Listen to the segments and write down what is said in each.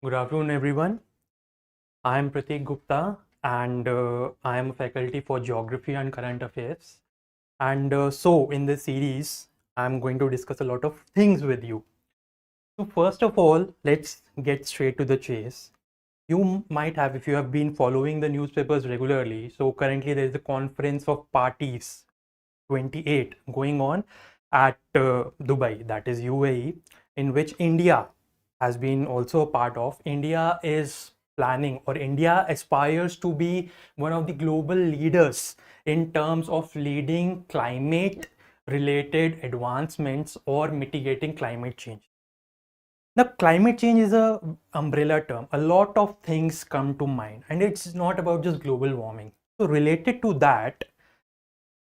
Good afternoon, everyone. I am Pratik Gupta, and I am a faculty for Geography and Current Affairs. And in this series, I'm going to discuss a lot of things with you. So, first of all, let's get straight to the chase. You might have, if you have been following the newspapers regularly, so currently there is a conference of parties 28 going on at Dubai, that is UAE, in which India has been also a part of. India is planning, or India aspires to be one of the global leaders in terms of leading climate related advancements or mitigating climate change. Now, climate change is a umbrella term. A lot of things come to mind, and it's not about just global warming. So related to that,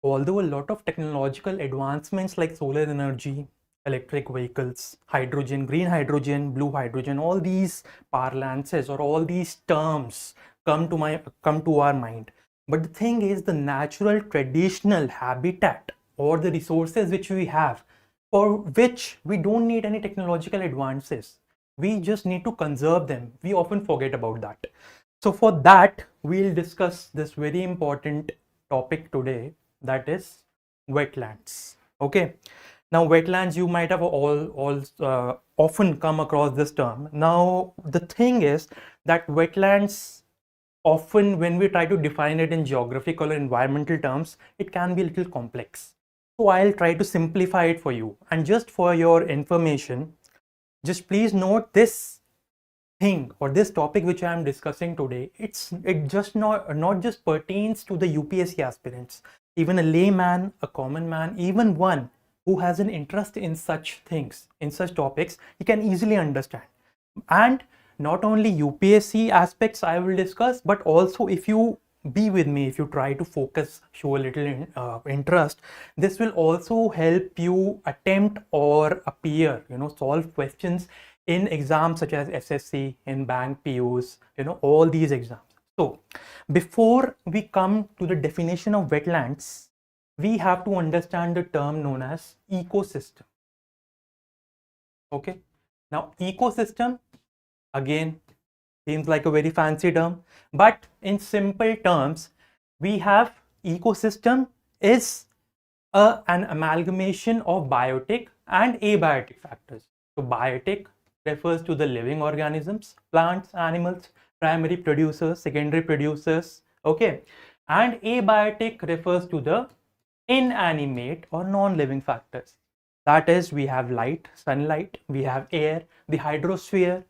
although a lot of technological advancements like solar energy, electric vehicles, hydrogen, green hydrogen, blue hydrogen, all these parlances or all these terms come to our mind. But the thing is, the natural traditional habitat or the resources which we have, for which we don't need any technological advances, we just need to conserve them. We often forget about that. So for that, we'll discuss this very important topic today, that is wetlands. Okay. Now, wetlands, you might have all often come across this term. Now, the thing is that wetlands, often when we try to define it in geographical or environmental terms, it can be a little complex. So I'll try to simplify it for you. And just for your information, just please note this thing or this topic which I am discussing today, it just not just pertains to the UPSC aspirants. Even a layman, a common man, even one who has an interest in such things, in such topics, he can easily understand. And not only UPSC aspects I will discuss, but also if you be with me, if you try to focus, show a little interest, this will also help you attempt or appear, solve questions in exams such as SSC, in bank PUs, all these exams. So before we come to the definition of wetlands, we have to understand the term known as ecosystem. Okay. Now, ecosystem, again, seems like a very fancy term, but in simple terms, we have ecosystem is an amalgamation of biotic and abiotic factors. So biotic refers to the living organisms, plants, animals, primary producers, secondary producers, okay, and abiotic refers to the inanimate or non-living factors. That is, we have light, sunlight, we have air, the hydrosphere,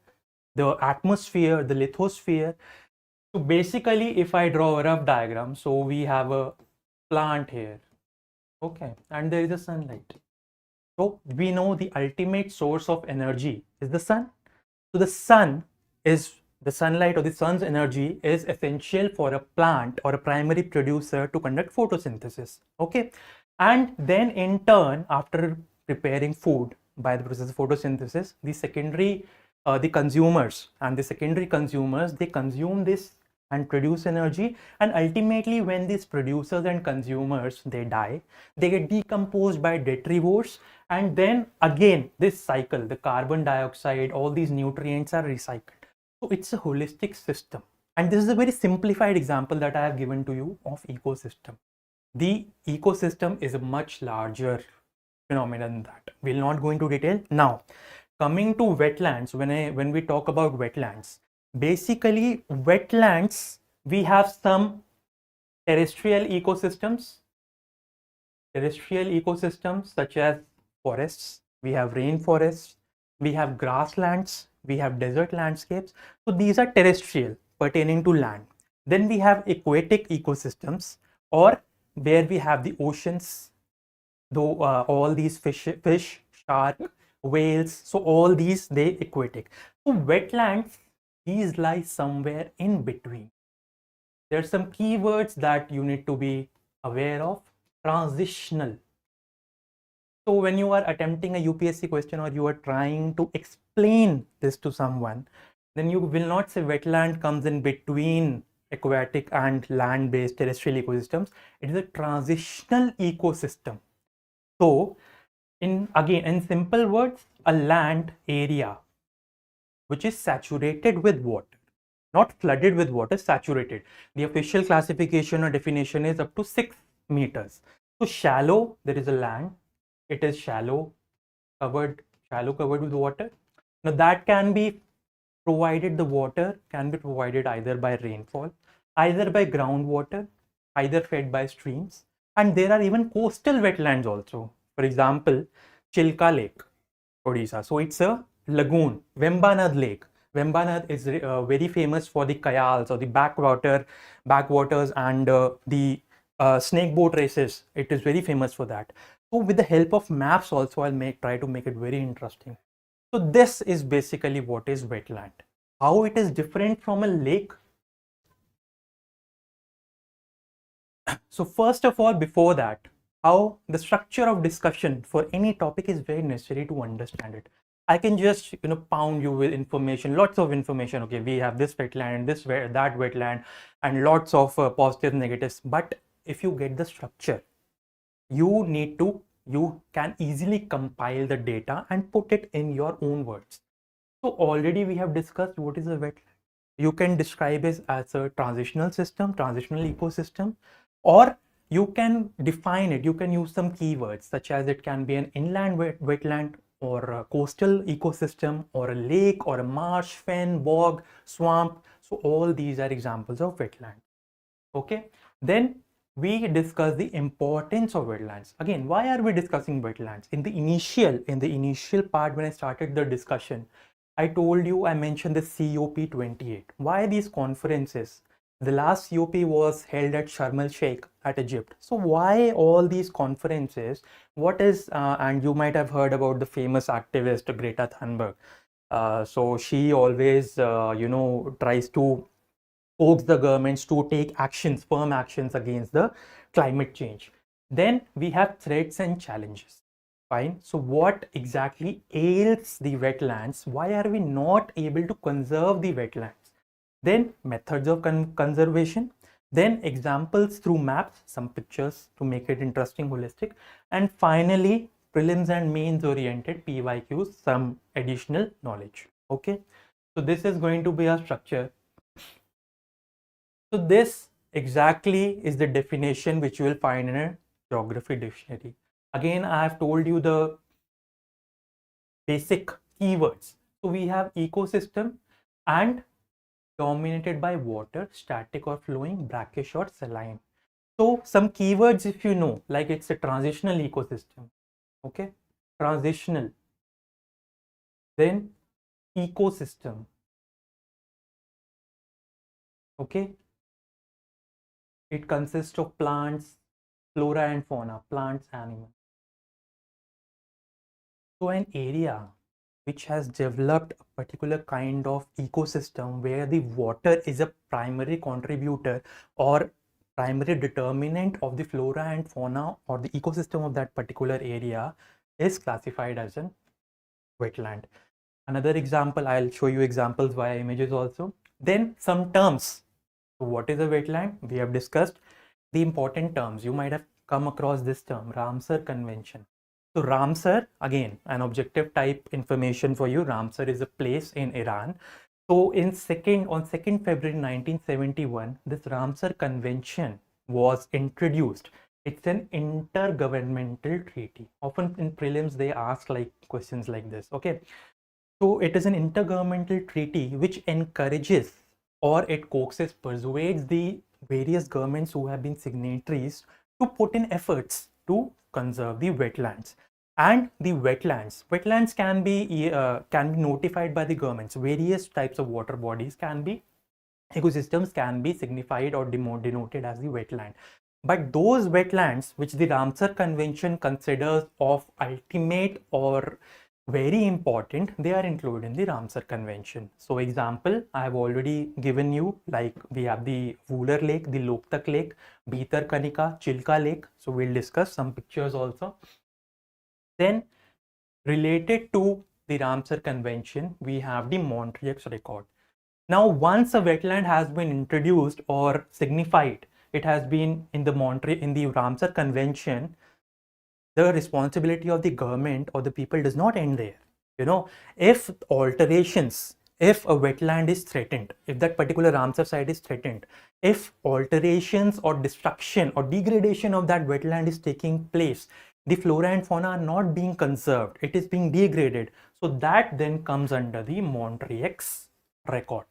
the atmosphere, the lithosphere. So basically, if I draw a rough diagram, so we have a plant here, okay, and there is a sunlight. So we know the ultimate source of energy is the sun. So the sunlight or the sun's energy is essential for a plant or a primary producer to conduct photosynthesis. Okay. And then in turn, after preparing food by the process of photosynthesis, the consumers and the secondary consumers, they consume this and produce energy, and ultimately when these producers and consumers they die, they get decomposed by detrivores, and then again this cycle, the carbon dioxide, all these nutrients are recycled. So it's a holistic system, and this is a very simplified example that I have given to you of ecosystem. The ecosystem is a much larger phenomenon than that. We'll not go into detail now. Coming to wetlands, when we talk about wetlands, basically wetlands, we have some terrestrial ecosystems, such as forests, we have rainforests, we have grasslands, we have desert landscapes. So these are terrestrial, pertaining to land. Then we have aquatic ecosystems, or where we have the oceans, though all these fish, shark, whales, so all these they aquatic. So wetlands, these lie somewhere in between. There are some keywords that you need to be aware of. Transitional. So when you are attempting a UPSC question or you are trying to explain this to someone, then you will not say wetland comes in between aquatic and land-based terrestrial ecosystems. It is a transitional ecosystem. So in simple words, a land area which is saturated with water, not flooded with water, saturated. The official classification or definition is up to 6 meters. So shallow, there is a land, it is covered, shallow covered with water. Now that can be provided, the water can be provided either by rainfall, either by groundwater, either fed by streams, and there are even coastal wetlands also. For example, Chilka Lake, Odisha. So it's a lagoon. Vembanad Lake. Vembanad is very famous for the kayals or the backwaters and the snake boat races. It is very famous for that. So with the help of maps also, I'll try to make it very interesting. So this is basically what is wetland. How it is different from a lake. So first of all, before that, how the structure of discussion for any topic is very necessary to understand it. I can just pound you with information, lots of information. Okay, we have this wetland, that wetland, and lots of positives, negatives. But if you get the structure, you can easily compile the data and put it in your own words. So already we have discussed what is a wetland. You can describe it as a transitional system, transitional ecosystem, or you can define it. You can use some keywords such as it can be an inland wetland or a coastal ecosystem or a lake or a marsh, fen, bog, swamp. So all these are examples of wetland. Okay, then we discuss the importance of wetlands. Again, why are we discussing wetlands? In the initial part, when I started the discussion, I told you, I mentioned the COP28. Why these conferences? The last COP was held at Sharm el Sheikh at Egypt. So why all these conferences? What is, and you might have heard about the famous activist Greta Thunberg. So she always, tries to coax the governments to take actions, firm actions against the climate change. Then we have threats and challenges. Fine. So what exactly ails the wetlands? Why are we not able to conserve the wetlands? Then methods of conservation. Then examples through maps, some pictures to make it interesting, holistic. And finally, prelims and mains oriented PYQs, some additional knowledge. Okay. So this is going to be our structure. So this exactly is the definition which you will find in a geography dictionary. Again, I have told you the basic keywords. So we have ecosystem and dominated by water, static or flowing, brackish or saline. So some keywords, if you know, like it's a transitional ecosystem. Okay, transitional. Then ecosystem. Okay, it consists of plants, flora and fauna, plants, animals. So an area which has developed a particular kind of ecosystem where the water is a primary contributor or primary determinant of the flora and fauna or the ecosystem of that particular area is classified as a wetland. Another example, I'll show you examples via images also. Then some terms. So what is a wetland? We have discussed the important terms. You might have come across this term, Ramsar Convention. So Ramsar, again, an objective type information for you. Ramsar is a place in Iran. So on 2nd February 1971, this Ramsar Convention was introduced. It's an intergovernmental treaty. Often in prelims, they ask like questions like this. Okay. So it is an intergovernmental treaty which encourages or it coaxes, persuades the various governments who have been signatories to put in efforts to conserve the wetlands. And the wetlands can be notified by the governments. Various types of water bodies can be, ecosystems can be signified or denoted as the wetland. But those wetlands which the Ramsar Convention considers of ultimate or very important, they are included in the Ramsar Convention. So example, I have already given you, like we have the Wooler Lake, the Loktak Lake, Bhitar Kanika, Chilka Lake. So we'll discuss some pictures also. Then related to the Ramsar Convention, we have the Montreux Record. Now, once a wetland has been introduced or signified, it has been in the Ramsar Convention, the responsibility of the government or the people does not end there. If alterations if a wetland is threatened, if that particular Ramsar site is threatened, if alterations or destruction or degradation of that wetland is taking place, the flora and fauna are not being conserved, it is being degraded. So that then comes under the Montreux record.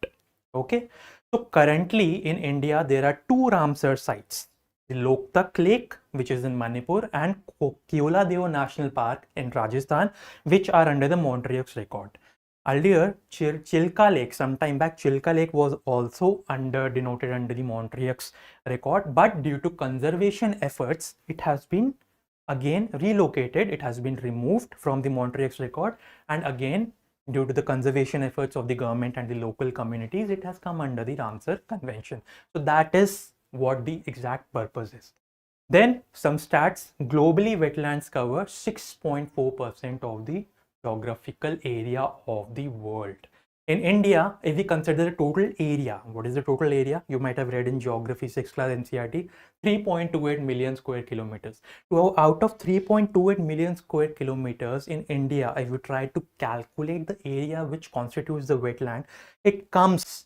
Okay. So currently in India, there are two Ramsar sites, the Loktak Lake, which is in Manipur, and Keoladeo National Park in Rajasthan, which are under the Montreux record. Earlier, Chilka Lake, sometime back, Chilka Lake was also denoted under the Montreux record, but due to conservation efforts, it has been again relocated, it has been removed from the Montreux record, and again, due to the conservation efforts of the government and the local communities, it has come under the Ramsar Convention. So that is what the exact purpose is. Then some stats: globally, wetlands cover 6.4% of the geographical area of the world. In India, if we consider the total area, what is the total area? You might have read in geography 6th class NCERT, 3.28 million square kilometers. So out of 3.28 million square kilometers in India, if you try to calculate the area which constitutes the wetland, it comes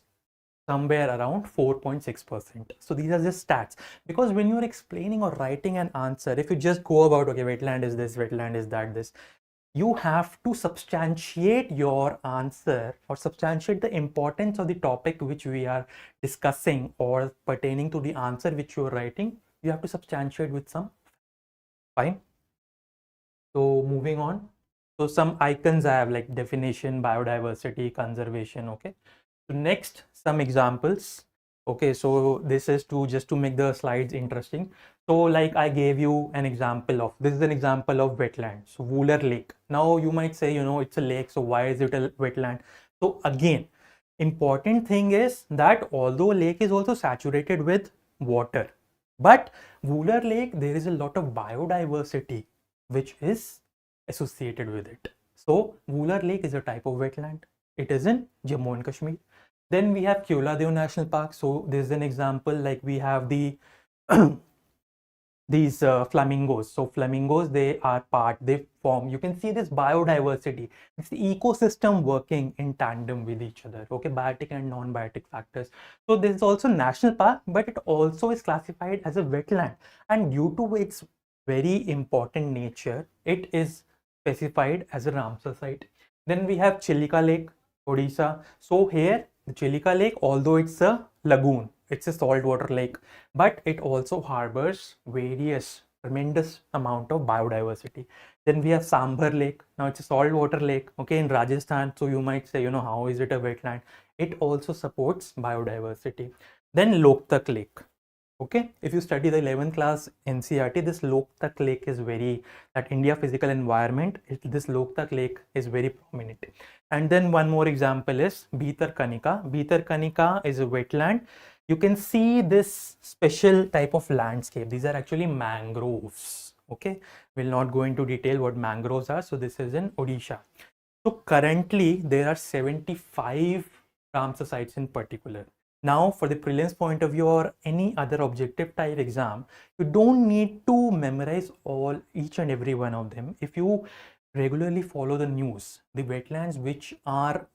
somewhere around 4.6%. So these are just stats, because when you're explaining or writing an answer, if you just go about, okay, wetland is this, wetland is that, this, you have to substantiate your answer or substantiate the importance of the topic which we are discussing or pertaining to the answer which you are writing. You have to substantiate with some. Fine. So moving on. So some icons I have, like definition, biodiversity, conservation. Okay. So next, some examples. Okay, so this is to just to make the slides interesting. So like I gave you an example of, this is an example of wetland. So Wooler Lake. Now you might say, it's a lake, so why is it a wetland? So again, important thing is that although lake is also saturated with water, but Wooler Lake, there is a lot of biodiversity which is associated with it. So Wooler Lake is a type of wetland. It is in Jammu and Kashmir. Then we have Keoladeo National Park. So this is an example, like we have the these flamingos. So flamingos, they form, you can see this biodiversity. It's the ecosystem working in tandem with each other. Okay, biotic and non-biotic factors. So this is also national park, but it also is classified as a wetland. And due to its very important nature, it is specified as a Ramsar site. Then we have Chilika Lake, Odisha. So here, the Chilika Lake, although it's a lagoon, it's a saltwater lake, but it also harbors various tremendous amount of biodiversity. Then we have Sambhar Lake. Now it's a saltwater lake, okay, in Rajasthan. So you might say, how is it a wetland? It also supports biodiversity. Then Loktak Lake. Okay, if you study the 11th class NCERT, this Loktak Lake is that India physical environment, this Loktak Lake is very prominent. And then one more example is Bhitarkanika. Bhitarkanika is a wetland. You can see this special type of landscape. These are actually mangroves. Okay, we'll not go into detail what mangroves are. So this is in Odisha. So currently there are 75 Ramsar sites in particular. Now, for the prelims point of view or any other objective type exam, you don't need to memorize each and every one of them. If you regularly follow the news, the wetlands which are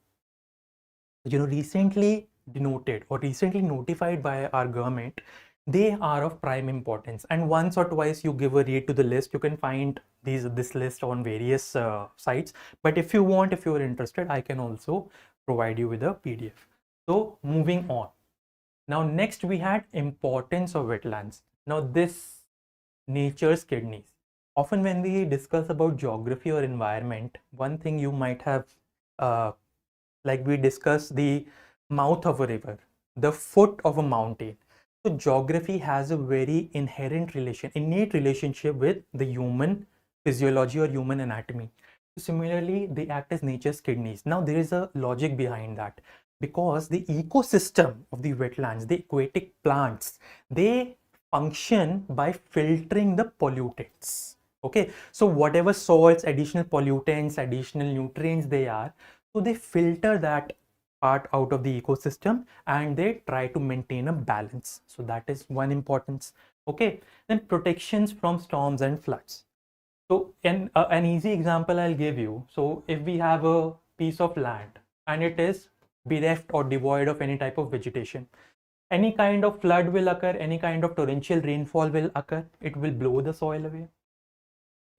recently denoted or recently notified by our government, they are of prime importance. And once or twice you give a read to the list, you can find this list on various sites. But if you're interested, I can also provide you with a PDF. So moving on. Now next we had importance of wetlands. Now this nature's kidneys. Often when we discuss about geography or environment, one thing you might have, like we discuss the mouth of a river, the foot of a mountain. So geography has a very innate relationship with the human physiology or human anatomy. Similarly, they act as nature's kidneys. Now there is a logic behind that, because the ecosystem of the wetlands, the aquatic plants, they function by filtering the pollutants. Okay, so whatever salts, additional pollutants, additional nutrients they are, so they filter that part out of the ecosystem and they try to maintain a balance. So that is one importance. Okay, then protections from storms and floods. So an easy example I'll give you. So if we have a piece of land and it is bereft or devoid of any type of vegetation. Any kind of flood will occur, any kind of torrential rainfall will occur, it will blow the soil away,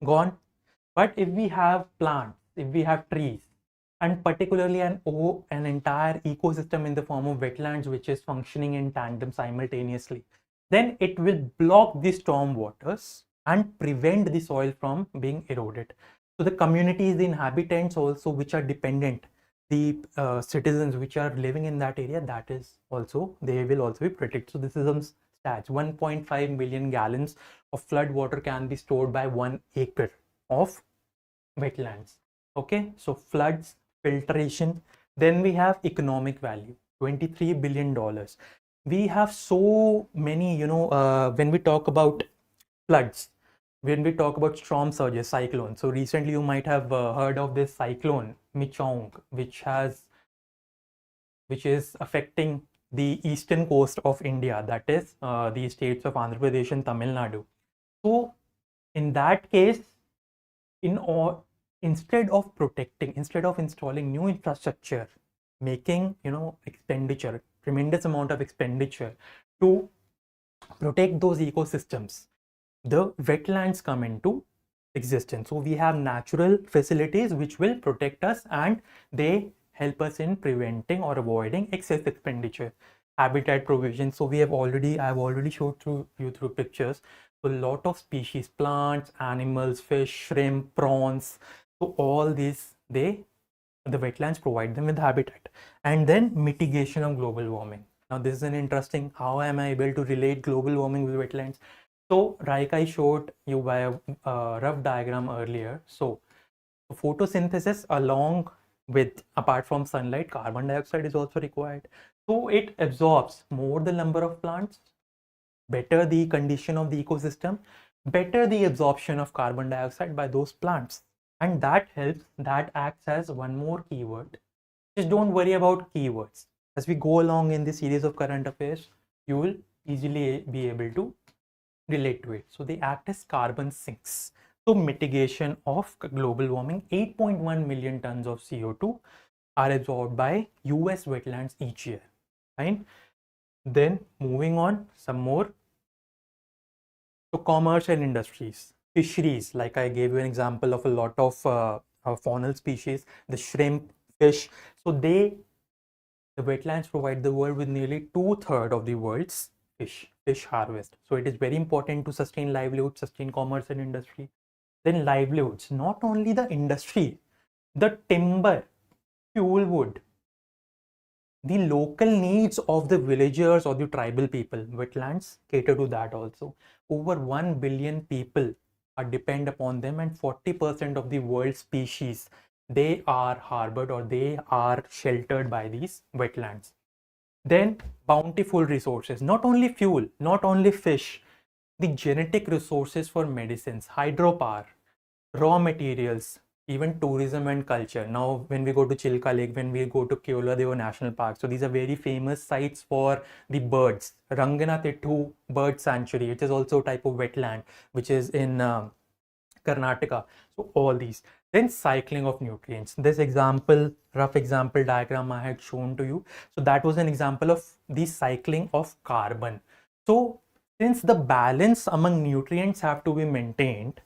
gone. But if we have plants, if we have trees, and particularly an entire ecosystem in the form of wetlands which is functioning in tandem simultaneously, then it will block the storm waters and prevent the soil from being eroded. So the communities, the inhabitants also which are dependent, the citizens which are living in that area, that is also, they will also be protected. So this is some stats. 1.5 million gallons of flood water can be stored by 1 acre of wetlands. Okay, so floods, filtration. Then we have economic value, $23 billion. We have so many, when we talk about floods, when we talk about storm surges, cyclones. So recently you might have heard of this cyclone Michong, which is affecting the eastern coast of India, that is the states of Andhra Pradesh and Tamil Nadu. So in that case, in or instead of protecting, instead of installing new infrastructure, making expenditure, tremendous amount of expenditure to protect those ecosystems, the wetlands come into existence. So we have natural facilities which will protect us, and they help us in preventing or avoiding excess expenditure. Habitat provision. So I've already showed you through pictures. So a lot of species, plants, animals, fish, shrimp, prawns. So all these, the wetlands provide them with habitat. And then mitigation of global warming. Now this is an interesting, how am I able to relate global warming with wetlands? So like I showed you by a rough diagram earlier, so photosynthesis, along with, apart from sunlight, carbon dioxide is also required. So it absorbs more the number of plants, better the condition of the ecosystem, better the absorption of carbon dioxide by those plants. And that helps, that acts as one more keyword. Just don't worry about keywords. As we go along in this series of current affairs, you will easily be able to relate to it. So they act as carbon sinks. So mitigation of global warming, 8.1 million tons of CO2 are absorbed by US wetlands each year. Fine. Then moving on, some more. So commerce and industries, fisheries, like I gave you an example of a lot of faunal species, the shrimp, fish. So the wetlands provide the world with nearly 2/3 of the world's fish harvest. So it is very important to sustain livelihood, sustain commerce and industry. Then livelihoods, not only the industry, the timber, fuel wood, the local needs of the villagers or the tribal people, wetlands cater to that also. Over 1 billion people are depend upon them, and 40% of the world's species, they are harbored or they are sheltered by these wetlands. Then bountiful resources, not only fuel, not only fish, the genetic resources for medicines, hydropower, raw materials, even tourism and culture. Now, when we go to Chilka Lake, when we go to Keoladeo National Park, so these are very famous sites for the birds. Ranganathitu Bird Sanctuary, it is also a type of wetland, which is in Karnataka. So all these. Then cycling of nutrients. This example, rough example diagram I had shown to you. So that was an example of the cycling of carbon. So since the balance among nutrients have to be maintained,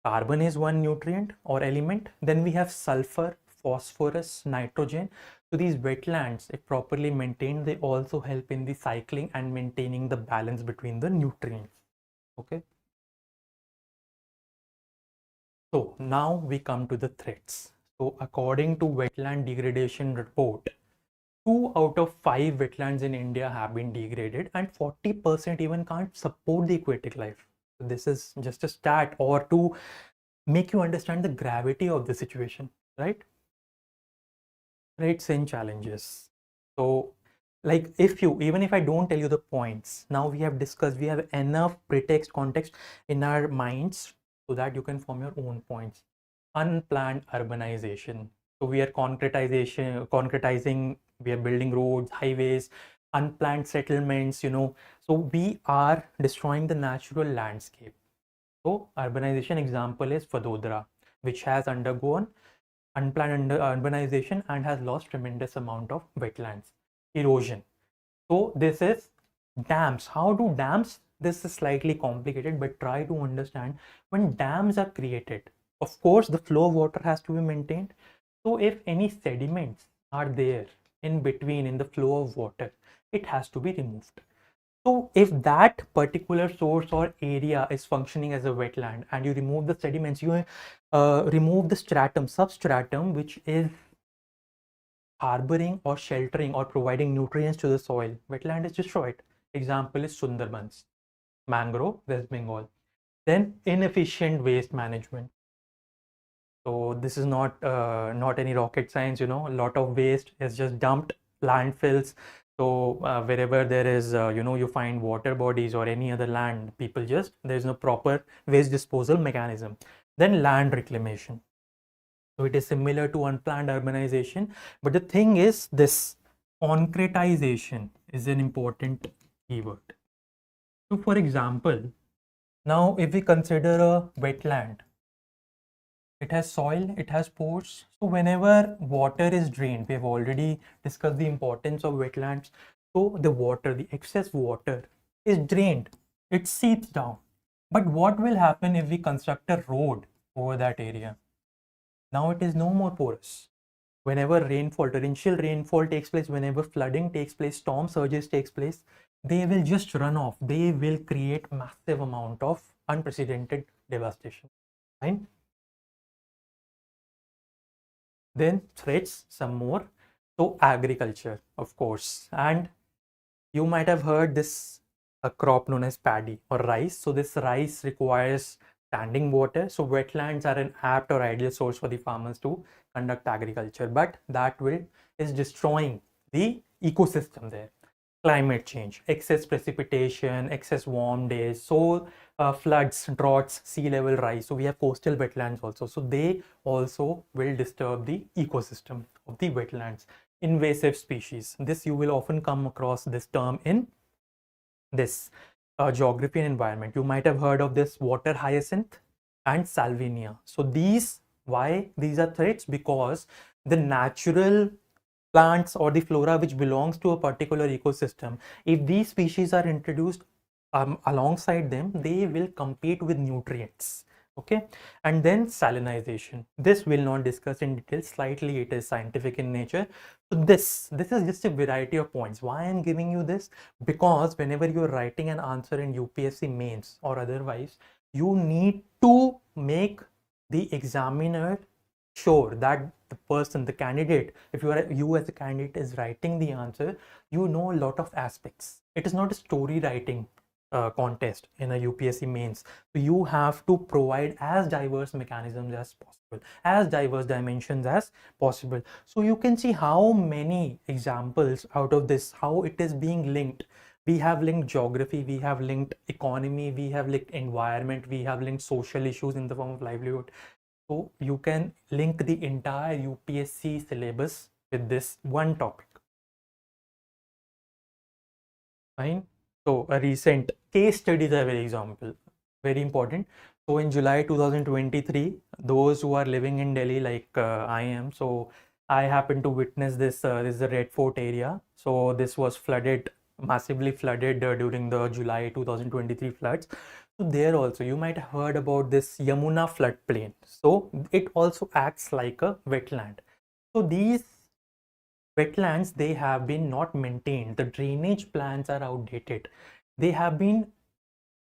carbon is one nutrient or element. Then we have sulfur, phosphorus, nitrogen. So these wetlands, if properly maintained, they also help in the cycling and maintaining the balance between the nutrients. Okay. So now we come to the threats. So according to Wetland Degradation Report, 2 out of 5 wetlands in India have been degraded, and 40% even can't support the aquatic life. So this is just a stat, or to make you understand the gravity of the situation, right? Threats and challenges. So like, even if I don't tell you the points, now we have discussed, we have enough pretext, context in our minds so that you can form your own points. Unplanned urbanization. So we are concretizing, we are building roads, highways, unplanned settlements, so we are destroying the natural landscape. So urbanization example is Vadodara, which has undergone unplanned urbanization and has lost tremendous amount of wetlands, erosion. So this is dams. How do dams? This is slightly complicated, but try to understand. When dams are created, of course, the flow of water has to be maintained. So if any sediments are there in between in the flow of water, it has to be removed. So if that particular source or area is functioning as a wetland and you remove the sediments, you remove the substratum, which is harboring or sheltering or providing nutrients to the soil, wetland is destroyed. Example is Sundarbans, mangrove, West Bengal. Then inefficient waste management. So this is not any rocket science, you know. A lot of waste is just dumped, landfills. So wherever there is, you find water bodies or any other land, people just, there is no proper waste disposal mechanism. Then land reclamation. So it is similar to unplanned urbanization, but the thing is this concretization is an important keyword. So for example, now if we consider a wetland, it has soil, it has pores. So whenever water is drained, we have already discussed the importance of wetlands. So the water, the excess water is drained, it seeps down. But what will happen if we construct a road over that area? Now it is no more porous. Whenever rainfall, torrential rainfall takes place, whenever flooding takes place, storm surges takes place, they will just run off. They will create massive amount of unprecedented devastation. Right? Then threats, some more. So agriculture, of course, and you might have heard this a crop known as paddy or rice. So this rice requires standing water. So wetlands are an apt or ideal source for the farmers to conduct agriculture, but that will is destroying the ecosystem there. Climate change, excess precipitation, excess warm days, so floods, droughts, sea level rise. So we have coastal wetlands also. So they also will disturb the ecosystem of the wetlands. Invasive species. This you will often come across this term in this geography and environment. You might have heard of this water hyacinth and salvinia. So these, why these are threats? Because the natural plants or the flora which belongs to a particular ecosystem, if these species are introduced alongside them, they will compete with nutrients. Okay, and then salinization. This will not discuss in detail, slightly it is scientific in nature. So this is just a variety of points. Why I'm giving you this? Because whenever you're writing an answer in UPSC mains or otherwise, you need to make the examiner sure that the person, the candidate, if you as a candidate is writing the answer, you know a lot of aspects. It is not a story writing contest in a UPSC mains. So you have to provide as diverse mechanisms as possible, as diverse dimensions as possible. So you can see how many examples out of this, how it is being linked. We have linked geography, we have linked economy, we have linked environment, we have linked social issues in the form of livelihood. So you can link the entire UPSC syllabus with this one topic. Fine. So a recent case study is a very example, very important. So in July 2023, those who are living in Delhi like I am, so I happened to witness this. This is the Red Fort area. So this was flooded, massively flooded during the July 2023 floods. So there also you might have heard about this Yamuna floodplain. So it also acts like a wetland. So these wetlands, they have been not maintained. The drainage plans are outdated. They have been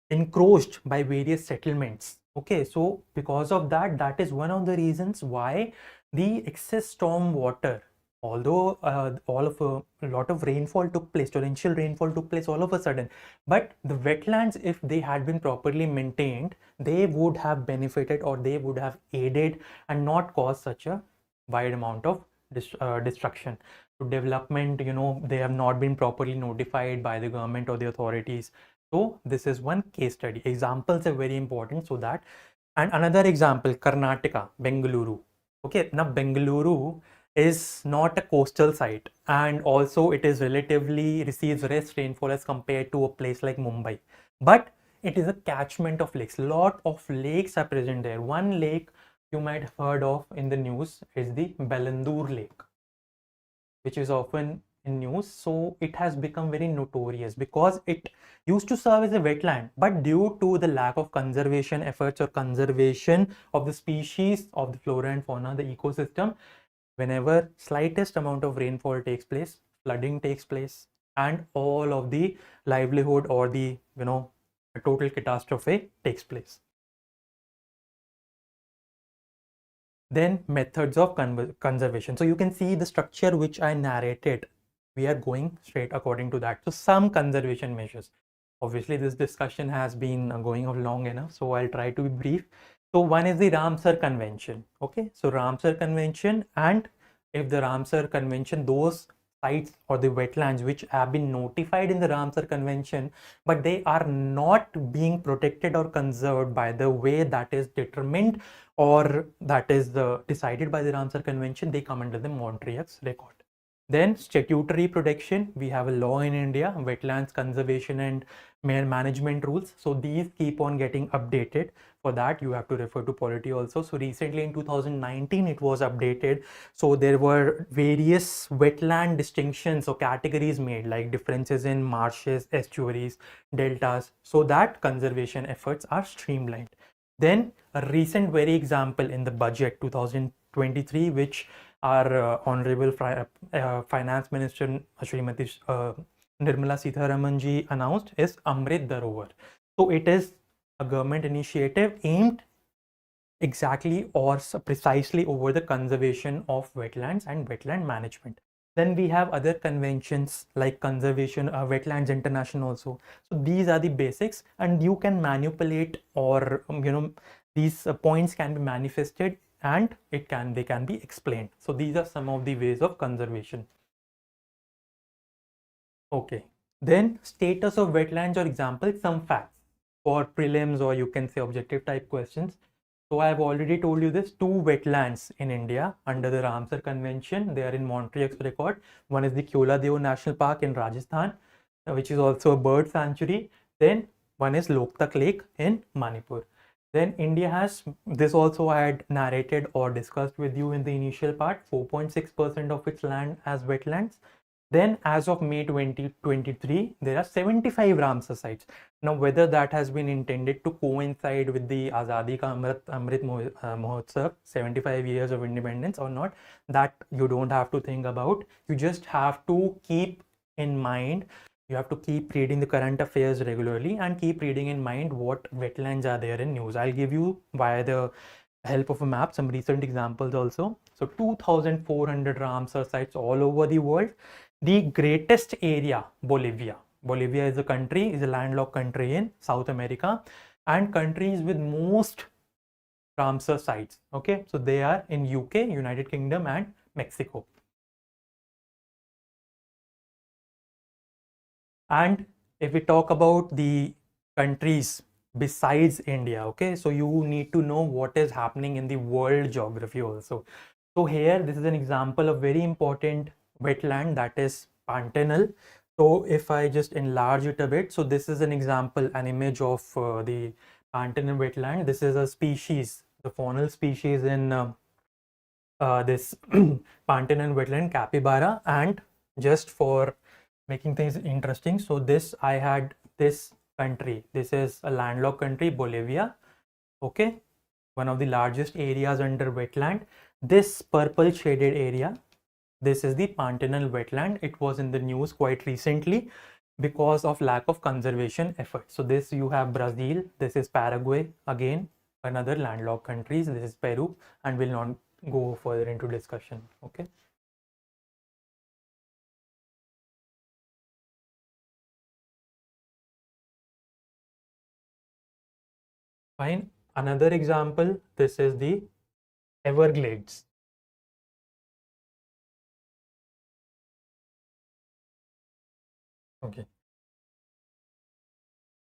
encroached by various settlements. Okay, so because of that, that is one of the reasons why the excess storm water, although a lot of rainfall took place, torrential rainfall took place all of a sudden, but the wetlands, if they had been properly maintained, they would have benefited or they would have aided and not caused such a wide amount of destruction. So development, they have not been properly notified by the government or the authorities. So this is one case study. Examples are very important, so that. And another example, Karnataka, Bengaluru. Okay, now Bengaluru is not a coastal site, and also it is relatively receives less rainfall as compared to a place like Mumbai. But it is a catchment of lakes. Lot of lakes are present there. One lake you might have heard of in the news is the Belandur Lake, which is often in news. So it has become very notorious because it used to serve as a wetland, but due to the lack of conservation efforts or conservation of the species of the flora and fauna, the ecosystem, whenever slightest amount of rainfall takes place, flooding takes place, and all of the livelihood or the a total catastrophe takes place. Then methods of conservation. So you can see the structure which I narrated. We are going straight according to that. So some conservation measures. Obviously, this discussion has been going on long enough, so I'll try to be brief. So one is the Ramsar Convention. Okay, so Ramsar Convention, and if the Ramsar Convention, those sites or the wetlands which have been notified in the Ramsar Convention, but they are not being protected or conserved by the way that is determined or that is decided by the Ramsar Convention, they come under the Montreal's record. Then statutory protection, we have a law in India, wetlands conservation and management rules. So these keep on getting updated. For that, you have to refer to polity also. So recently in 2019, it was updated. So there were various wetland distinctions or categories made, like differences in marshes, estuaries, deltas, so that conservation efforts are streamlined. Then a recent very example in the budget 2023, which our Honorable Finance Minister Srimati Nirmala Sitharaman ji announced is Amrit Dharohar. So it is a government initiative aimed exactly or precisely over the conservation of wetlands and wetland management. Then we have other conventions like Conservation Wetlands International also. So these are the basics, and you can manipulate or these points can be manifested and they can be explained. So these are some of the ways of conservation. Okay, then status of wetlands, or example, some facts for prelims or you can say objective type questions. So I have already told you this, two wetlands in India under the Ramsar Convention. They are in Montreal's record. One is the Kyola Deo National Park in Rajasthan, which is also a bird sanctuary. Then one is Loktak Lake in Manipur. Then India has, this also I had narrated or discussed with you in the initial part, 4.6% of its land as wetlands. Then as of May 2023, there are 75 Ramsar sites. Now, whether that has been intended to coincide with the Azadi Ka Amrit Mahotsav, 75 years of independence or not, that you don't have to think about. You just have to keep in mind, you have to keep reading the current affairs regularly and keep reading in mind what wetlands are there in news. I'll give you via the help of a map some recent examples also. So 2,400 Ramsar sites all over the world. The greatest area, Bolivia. Bolivia is a country, is a landlocked country in South America, and countries with most Ramsar sites. Okay, so they are in UK, United Kingdom, and Mexico. And if we talk about the countries besides India, okay, so you need to know what is happening in the world geography also. So here, this is an example of very important wetland, that is Pantanal. So if I just enlarge it a bit, so this is an example, an image of the Pantanal wetland. This is a species, the faunal species in this Pantanal wetland, capybara. And just for making things interesting, so this, I had this country, this is a landlocked country, Bolivia. Okay, one of the largest areas under wetland. This purple shaded area, this is the Pantanal wetland. It was in the news quite recently because of lack of conservation efforts. So this, you have Brazil, this is Paraguay, again another landlocked countries, this is Peru, and we'll not go further into discussion. Okay. Fine. Another example, this is the Everglades. Okay.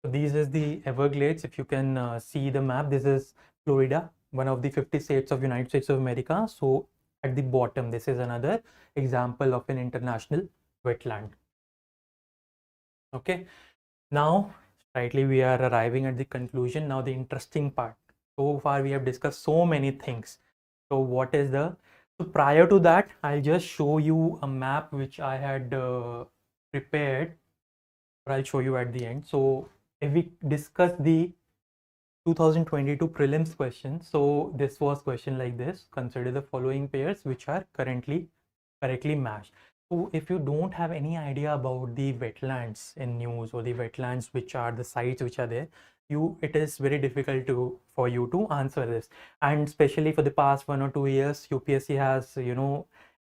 So these is the Everglades. If you can see the map, this is Florida, one of the 50 states of United States of America. So at the bottom, this is another example of an international wetland. Okay. Now, slightly we are arriving at the conclusion. Now the interesting part. So far we have discussed so many things. So what is the, so prior to that, I'll just show you a map which I had prepared, or I'll show you at the end. So if we discuss the 2022 prelims question, so this was question like this: consider the following pairs which are currently correctly matched. So if you don't have any idea about the wetlands in news, or the wetlands which are the sites which are there, it is very difficult for you to answer this. And especially for the past 1 or 2 years, UPSC has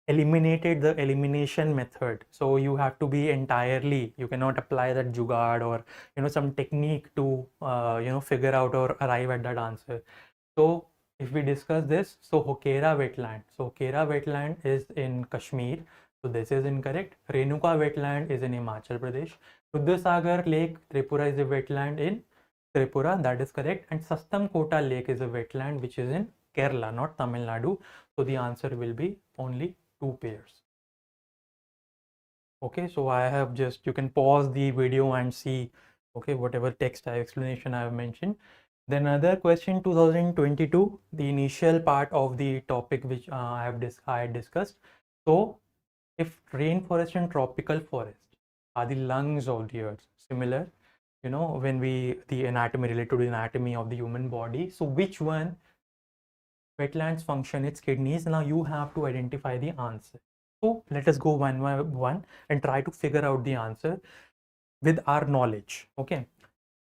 eliminated the elimination method. So you have to be entirely, you cannot apply that jugaad or some technique to figure out or arrive at that answer. So if we discuss this, so Hokera wetland is in Kashmir, so this is incorrect. Renuka wetland is in Himachal Pradesh. Rudhasagar Lake, Tripura, is a wetland in Tripura, that is correct. And Sastamkota Lake is a wetland which is in Kerala, not Tamil Nadu. So the answer will be only two pairs. Okay, so I have just, you can pause the video and see, okay, whatever text explanation I have mentioned. Then another question, 2022, the initial part of the topic which I had discussed. So if rainforest and tropical forest are the lungs of the earth, similar, when the anatomy, related to the anatomy of the human body, so which one wetlands function its kidneys? Now you have to identify the answer. So let us go one by one and try to figure out the answer with our knowledge. Okay.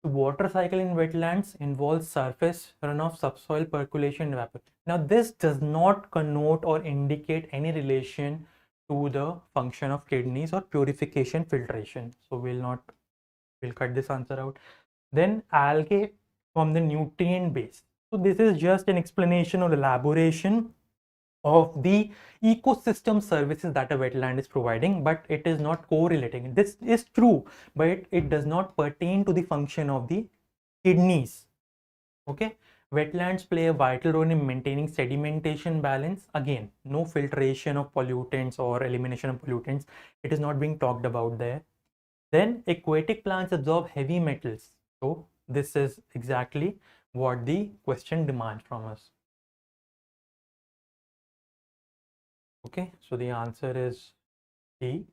The water cycle in wetlands involves surface runoff, subsoil percolation, evaporation. Now this does not connote or indicate any relation to the function of kidneys or purification, filtration. So we'll cut this answer out. Then algae from the nutrient base. So this is just an explanation or elaboration of the ecosystem services that a wetland is providing, but it is not correlating. This is true, but it does not pertain to the function of the kidneys. Okay, wetlands play a vital role in maintaining sedimentation balance. Again, no filtration of pollutants or elimination of pollutants. It is not being talked about there. Then aquatic plants absorb heavy metals. So this is exactly what the question demands from us. Okay, so the answer is D.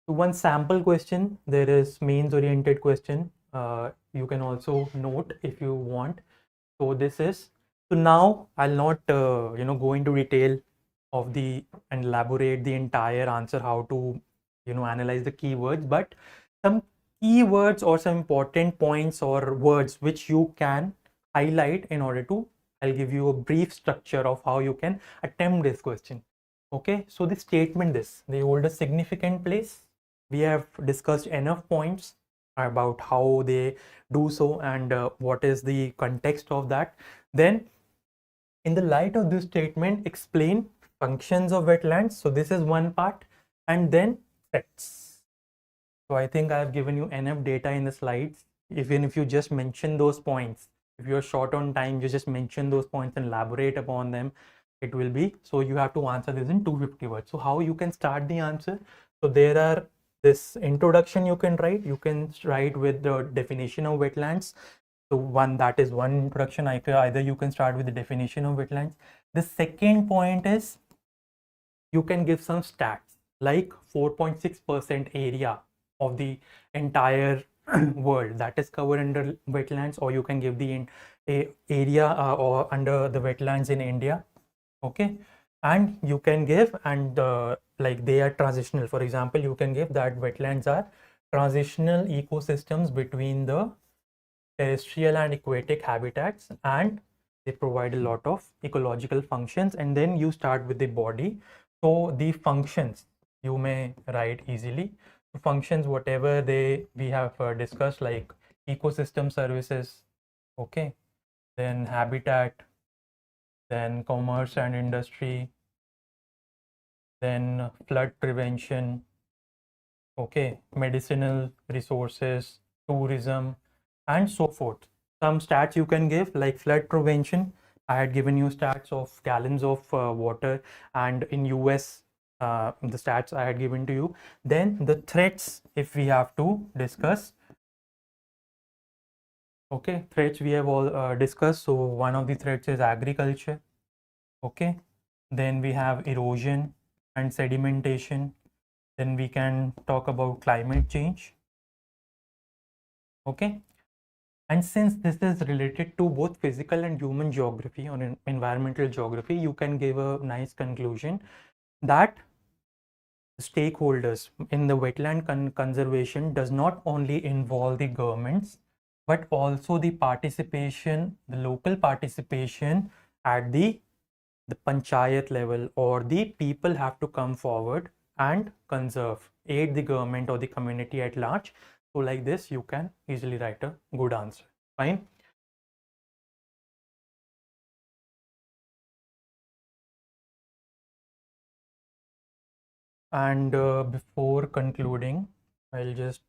So one sample question, there is mains oriented question. You can also note if you want. So this is, so now I'll not go into detail of the and elaborate the entire answer, how to analyze the keywords, but some keywords or some important points or words which you can highlight in order to, I'll give you a brief structure of how you can attempt this question. Okay, so the statement, this, they hold a significant place. We have discussed enough points about how they do so and what is the context of that. Then in the light of this statement, explain functions of wetlands. So this is one part, and then threats. So I think I've given you enough data in the slides. Even if you just mention those points, if you're short on time, you just mention those points and elaborate upon them, it will be, so you have to answer this in 250 words. So how you can start the answer? So there are this introduction you can write. You can write with the definition of wetlands. So that is one introduction. Either you can start with the definition of wetlands. The second point is you can give some stats like 4.6% area of the entire world that is covered under wetlands, or you can give the area or under the wetlands in India. Okay, and you can give, and like they are transitional. For example, you can give that wetlands are transitional ecosystems between the terrestrial and aquatic habitats, and they provide a lot of ecological functions. And then you start with the body. So the functions you may write easily. The functions, whatever we have discussed, like ecosystem services, okay, then habitat, then commerce and industry, then flood prevention, okay, medicinal resources, tourism, and so forth. Some stats you can give, like flood prevention, I had given you stats of gallons of water, and in US the stats I had given to you. Then the threats, if we have to discuss, Okay, threats we have all discussed. So one of the threats is agriculture. Okay, then we have erosion and sedimentation. Then we can talk about climate change. Okay, and since this is related to both physical and human geography or environmental geography, you can give a nice conclusion that stakeholders in the wetland conservation does not only involve the governments but also the participation, the local participation at the panchayat level, or the people have to come forward and conserve, aid the government or the community at large. So like this you can easily write a good answer. Fine. And before concluding, I'll just,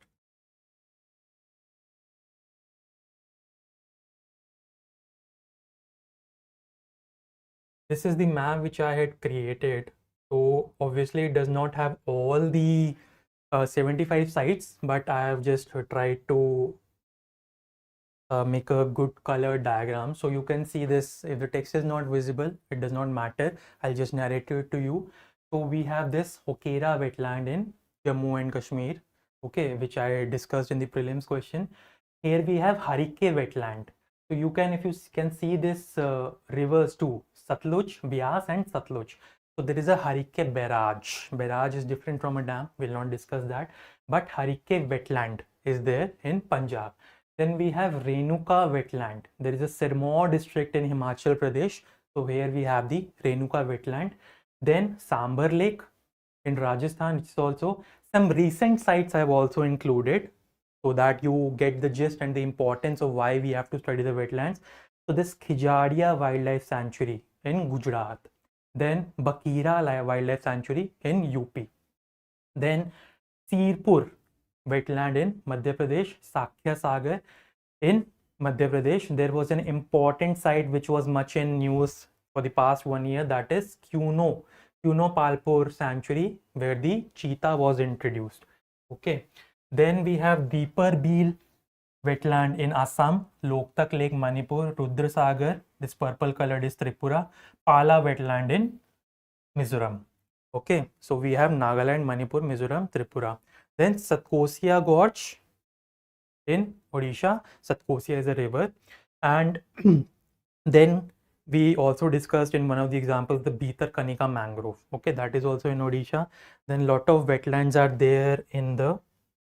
this is the map which I had created. So obviously it does not have all the 75 sites, but I have just tried to make a good color diagram. So you can see this. If the text is not visible, it does not matter. I'll just narrate it to you. So we have this Hokera wetland in Jammu and Kashmir, okay, which I discussed in the prelims question. Here we have Harike wetland. So you can, if you can see this rivers too, Satluj, Bias and Satluj. So there is a Harike barrage. Barrage is different from a dam. We'll not discuss that. But Harike wetland is there in Punjab. Then we have Renuka wetland. There is a Sirmaur district in Himachal Pradesh. So here we have the Renuka wetland. Then Sambar Lake in Rajasthan, which is also, some recent sites I have also included so that you get the gist and the importance of why we have to study the wetlands. So this Khijadia Wildlife Sanctuary in Gujarat, then Bakira Wildlife Sanctuary in UP, then Sirpur wetland in Madhya Pradesh, Sakhya Sagar in Madhya Pradesh. There was an important site which was much in news for the past 1 year, that is Kuno Palpur Sanctuary, where the cheetah was introduced. Okay, then we have Deeper Beel wetland in Assam, Loktak Lake Manipur, Rudrasagar, this purple colored is Tripura, Pala wetland in Mizoram. Okay, so we have Nagaland, Manipur, Mizoram, Tripura. Then Satkosia Gorge in Odisha. Satkosia is a river. And then we also discussed in one of the examples the Bhitar Kanika mangrove. Okay, that is also in Odisha. Then lot of wetlands are there in the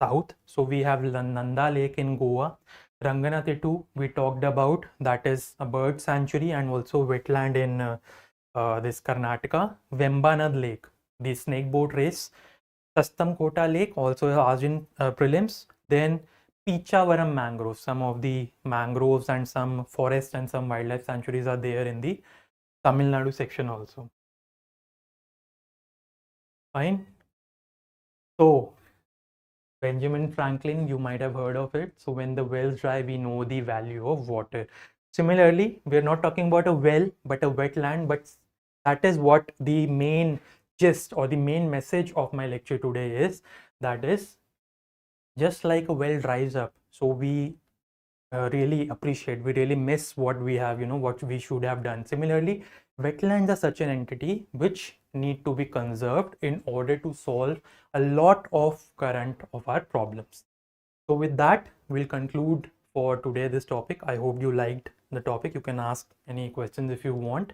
south. So we have Nanda Lake in Goa. Ranganathitu we talked about, that is a bird sanctuary and also wetland in this Karnataka. Vembanad Lake, the snake boat race. Sastamkota Lake, also asked in prelims. Then Pichavaram mangroves, some of the mangroves and some forests and some wildlife sanctuaries are there in the Tamil Nadu section also. Fine. So Benjamin Franklin, you might have heard of it. So when the wells dry, we know the value of water. Similarly, we're not talking about a well, but a wetland, but that is what the main gist or the main message of my lecture today is. That is, just like a well dries up, so we really appreciate, we really miss what we have, what we should have done. Similarly, wetlands are such an entity which need to be conserved in order to solve a lot of current of our problems. So with that, we'll conclude for today this topic. I hope you liked the topic. You can ask any questions if you want,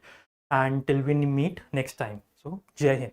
and till we meet next time. So Jai Hind.